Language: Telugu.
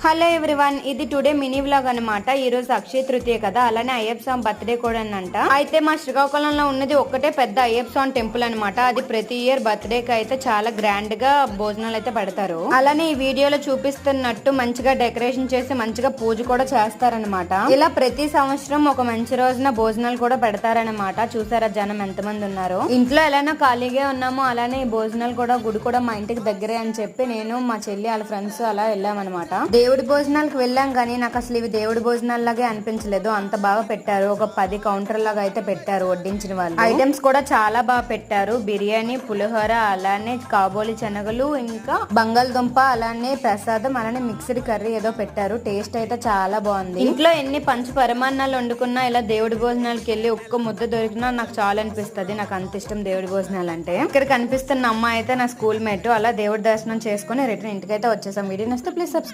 హలో ఎవ్రీవన్, ఇది టుడే మినీ వ్లాగ్ అనమాట. ఈ రోజు అక్షయ తృతీయ కదా, అలానే అయ్యప్ప స్వామి బర్త్డే కూడా అంట. అయితే మా శ్రీకాకుళంలో ఉన్నది ఒక్కటే పెద్ద అయ్యప్ప స్వామి టెంపుల్ అనమాట. అది ప్రతి ఇయర్ బర్త్డే కి అయితే చాలా గ్రాండ్ గా భోజనాలు అయితే పెడతారు. అలానే ఈ వీడియోలో చూపిస్తున్నట్టు మంచిగా డెకరేషన్ చేసి మంచిగా పూజ కూడా చేస్తారనమాట. ఇలా ప్రతి సంవత్సరం ఒక మంచి రోజున భోజనాలు కూడా పెడతారనమాట. చూసారా జనం ఎంతమంది ఉన్నారు. ఇంట్లో ఎలానో ఖాళీగా ఉన్నాము, అలానే ఈ భోజనాలు కూడా గుడి కూడా మా ఇంటికి దగ్గరే అని చెప్పి నేను మా చెల్లి వాళ్ళ ఫ్రెండ్స్ అలా వెళ్ళామన్నమాట. దేవుడి భోజనాలకు వెళ్ళాం కానీ నాకు అసలు ఇవి దేవుడి భోజనాలు లాగే అనిపించలేదు. అంత బాగా పెట్టారు. ఒక 10 కౌంటర్ లాగా అయితే పెట్టారు వడ్డించిన వాళ్ళు. ఐటమ్స్ కూడా చాలా బాగా పెట్టారు. బిర్యానీ, పులిహోర, అలానే కాబోలి శనగలు, ఇంకా బంగాళదుంప, అలానే ప్రసాదం, అలానే మిక్స్డ్ కర్రీ ఏదో పెట్టారు. టేస్ట్ అయితే చాలా బాగుంది. ఇంట్లో ఎన్ని పంచ పరమాన్నాలు వండుకున్నా ఇలా దేవుడి భోజనాలకి వెళ్ళి ఒక్క ముద్ద దొరికినా నాకు చాలా అనిపిస్తుంది. నాకు అంత ఇష్టం దేవుడి భోజనాలు అంటే. ఇక్కడ కనిపిస్తున్న అమ్మాయి అయితే నా స్కూల్ మేట్. అలా దేవుడి దర్శనం చేసుకుని రిటర్న్ ఇంటికైతే వచ్చేసాం. వీడియో నచ్చితే ప్లీజ్ సబ్స్క్రైబ్.